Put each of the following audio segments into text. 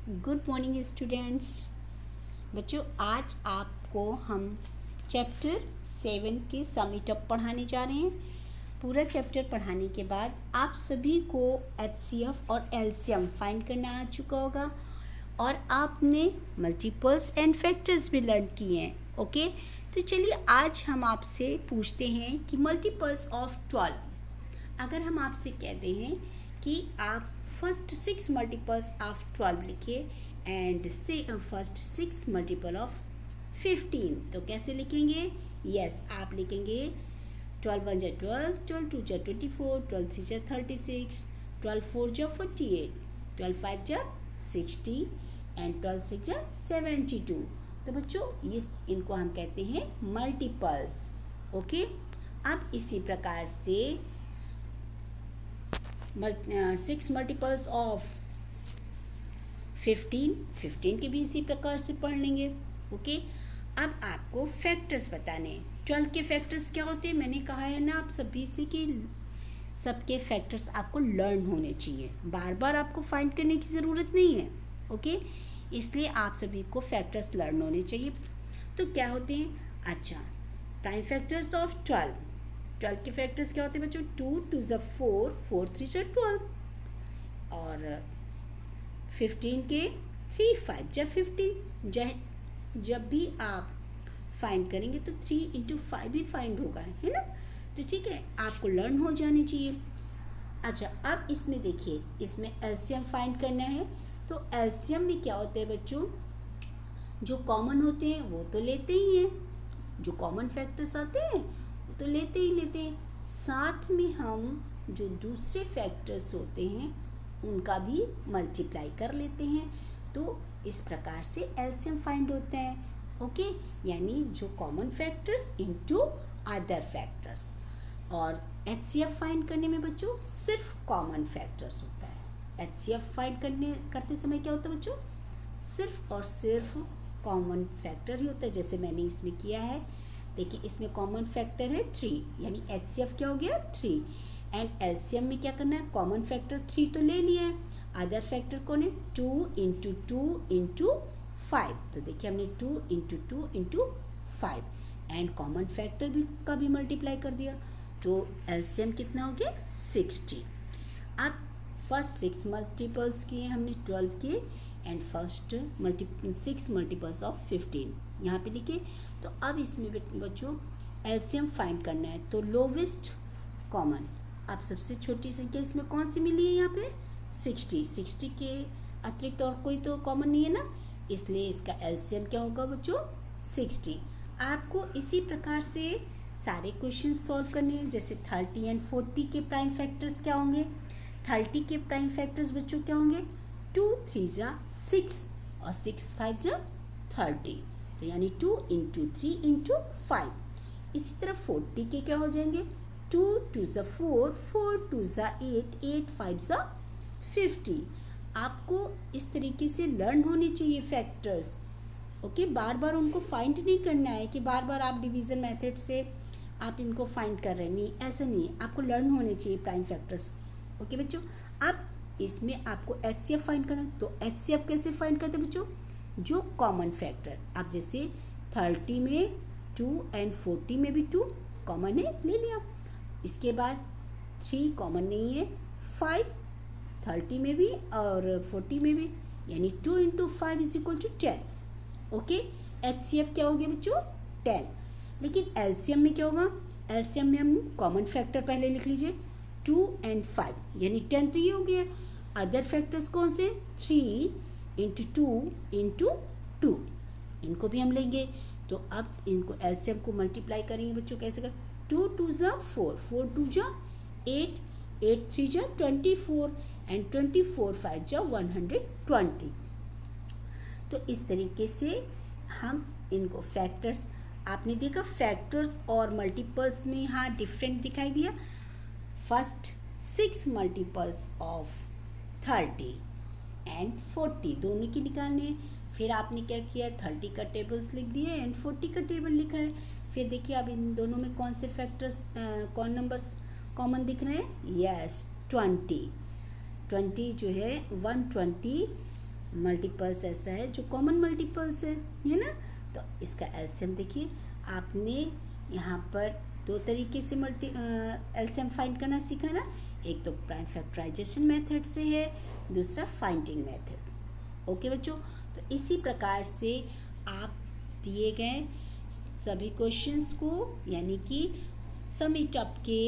Good morning students. बच्चों, आज आपको हम चैप्टर 7 के समिट अप पढ़ाने जा रहे हैं। पूरा चैप्टर पढ़ाने के बाद आप सभी को एचसीएफ और एलसीएम फाइंड करना आ चुका होगा और आपने मल्टीपल्स एंड फैक्टर्स भी लर्न किए हैं। ओके, तो चलिए आज हम आपसे पूछते हैं कि मल्टीपल्स ऑफ 12। अगर हम आपसे कहते हैं कि आप फर्स्ट 6 मल्टीपल्स ऑफ 12 लिखिए एंड से फर्स्ट 6 मल्टीपल ऑफ 15, तो कैसे लिखेंगे? यस, आप लिखेंगे 12 1 जा 12, 12 2 जा 24, 12 3 जा 36, 12 4 जा 48, 12 5 जा 60 एंड 12 6 जा 72। तो बच्चों, ये इनको हम कहते हैं मल्टीपल्स। ओके, अब इसी प्रकार से 6 मल्टीपल्स ऑफ 15 के भी इसी प्रकार से पढ़ लेंगे। ओके, अब आपको फैक्टर्स बताने हैं। 12 के फैक्टर्स क्या होते हैं? मैंने कहा है ना आप सभी से कि सबके फैक्टर्स आपको लर्न होने चाहिए, बार बार आपको फाइंड करने की ज़रूरत नहीं है। ओके, इसलिए आप सभी को फैक्टर्स लर्न होने चाहिए। तो क्या होते हैं? अच्छा, प्राइम फैक्टर्स ऑफ 12 के फैक्टर्स क्या होते हैं बच्चों? 2 2 जा 4, 4 3 जा 12 और 15 के 3 5 जा 15। जब भी आप फाइंड करेंगे तो 3 इंटू 5 भी फाइंड होगा, है ना? तो ठीक है, आपको लर्न हो जानी चाहिए। अच्छा, अब इसमें देखिए, इसमें एलसीएम फाइंड करना है। तो एलसीएम में क्या होते हैं बच्चों? जो कॉमन होते हैं वो तो लेते ही हैं, जो कॉमन फैक्टर्स आते हैं वो तो लेते हैं, साथ में हम जो दूसरे फैक्टर्स होते हैं उनका भी मल्टीप्लाई कर लेते हैं। तो इस प्रकार से एलसीएम फाइंड होता है। ओके, यानी जो common factors into other factors. और एचसीएफ फाइंड करने में बच्चों सिर्फ कॉमन फैक्टर्स होता है। एचसीएफ फाइंड करते समय क्या होता है बच्चों? सिर्फ और सिर्फ कॉमन फैक्टर ही होता है, जैसे मैंने इसमें किया है। देखिए, इसमें कॉमन फैक्टर है 3, यानी एचसीएफ क्या हो गया? 3। एंड एलसीएम में क्या करना है? कॉमन फैक्टर 3 तो ले लिया है, अदर फैक्टर कौन है? 2 इंटू 2 इंटू 5। तो देखिए, हमने 2 into 2 into 5 and common factor भी का भी मल्टीप्लाई कर दिया। तो एलसीएम कितना हो गया? 60। अब फर्स्ट 6 मल्टीपल्स किए हमने 12 के एंड फर्स्ट 6 मल्टीपल्स ऑफ 15 यहाँ पे लिखे। तो अब इसमें बच्चों एलसीएम फाइंड करना है। तो लोवेस्ट कॉमन, अब सबसे छोटी संख्या इसमें कौन सी मिली है? यहाँ पे 60 के अतिरिक्त और कोई तो कॉमन नहीं है ना, इसलिए इसका एलसीएम क्या होगा बच्चों? 60। आपको इसी प्रकार से सारे क्वेश्चन सॉल्व करने हैं। जैसे 30 एंड 40 के प्राइम फैक्टर्स क्या होंगे? 30 के प्राइम फैक्टर्स बच्चों क्या होंगे? 2 3 जा 6 और 6 5 जा 30, तो यानी 2 इंटू 3 इंटू 5। इसी तरह 40 के क्या हो जाएंगे? 2 2 जा 4, 4 2 जा 8, 8 5 जा 50। आपको इस तरीके से लर्न होनी चाहिए फैक्टर्स। ओके, बार बार उनको फाइंड नहीं करना है कि बार बार आप डिवीज़न मेथड से आप इनको फाइंड कर रहे हैं, नहीं, ऐसा नहीं है। आपको लर्न होने चाहिए प्राइम फैक्टर्स। ओके बच्चों, अब इसमें आपको एचसीएफ फाइंड करना है। तो एचसीएफ कैसे फाइंड करते हैं बच्चों? जो कॉमन फैक्टर, आप जैसे 30 में 2 एंड 40 में भी 2 कॉमन है, ले लिया। इसके बाद 3 कॉमन नहीं है, 5 30 में भी और 40 में भी, यानी 2 into 5 is equal to 10। Okay, HCF क्या हो गया बच्चों? 10। लेकिन एलसीएम में क्या होगा? एलसीएम में हम कॉमन फैक्टर पहले लिख लीजिए, 2 एंड 5, यानी 10 तो ये हो गया। अदर फैक्टर्स कौन से? 3 इंटू 2 इंटू 2, इनको भी हम लेंगे। तो अब इनको एलसीएम को मल्टीप्लाई करेंगे बच्चों, कैसे कर? 2 2 जा 4, 4 2 जा 8, 8 3 जा 24 एंड 24 5 जा 120। तो इस तरीके से हम इनको फैक्टर्स, आपने देखा फैक्टर्स और मल्टीपल्स में यहाँ डिफरेंट दिखाई दिया। फर्स्ट 6 मल्टीपल्स ऑफ 30 एंड 40 दोनों की निकालने। फिर आपने क्या किया? 30 का टेबल्स लिख दिए एंड 40 का टेबल लिखा है। फिर देखिए अब इन दोनों में कौन से फैक्टर्स कौन नंबर्स कॉमन दिख रहे हैं? यस, 20 जो है 120 मल्टीपल्स ऐसा है जो कॉमन मल्टीपल्स है ना। तो इसका एलसीएम देखिए, आपने यहाँ पर दो तरीके से एलसीएम फाइंड करना सीखा ना। एक तो प्राइम फैक्टराइजेशन मेथड से है, दूसरा फाइंडिंग मेथड। ओके बच्चों, तो इसी प्रकार से आप दिए गए सभी क्वेश्चंस को, यानी कि सम इट अप के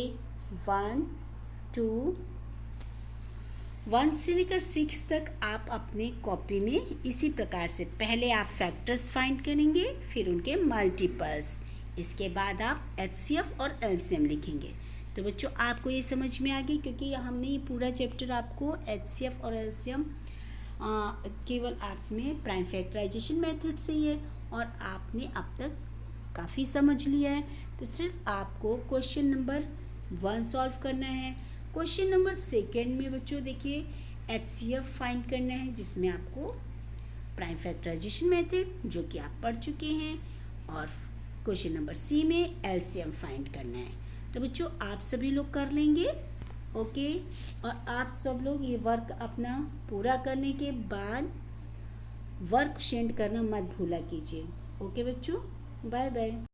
1 से लेकर 6 तक आप अपने कॉपी में इसी प्रकार से पहले आप फैक्टर्स फाइंड करेंगे, फिर उनके मल्टीपल्स, इसके बाद आप एचसीएफ और एलसीएम लिखेंगे। तो बच्चों आपको ये समझ में आ गई, क्योंकि हमने ये पूरा चैप्टर आपको एचसीएफ और एलसीएम केवल आपने प्राइम फैक्टराइजेशन मेथड से ही है और आपने अब तक काफ़ी समझ लिया है। तो सिर्फ आपको क्वेश्चन नंबर 1 सॉल्व करना है। क्वेश्चन नंबर 2 में बच्चों देखिए एचसीएफ फाइंड करना है, जिसमें आपको प्राइम फैक्टराइजेशन मेथड जो कि आप पढ़ चुके हैं, और क्वेश्चन नंबर सी में एलसीएम फाइंड करना है। तो बच्चों आप सभी लोग कर लेंगे, ओके। और आप सब लोग ये वर्क अपना पूरा करने के बाद वर्क सेंड करना मत भूला कीजिए। ओके बच्चों, बाय बाय।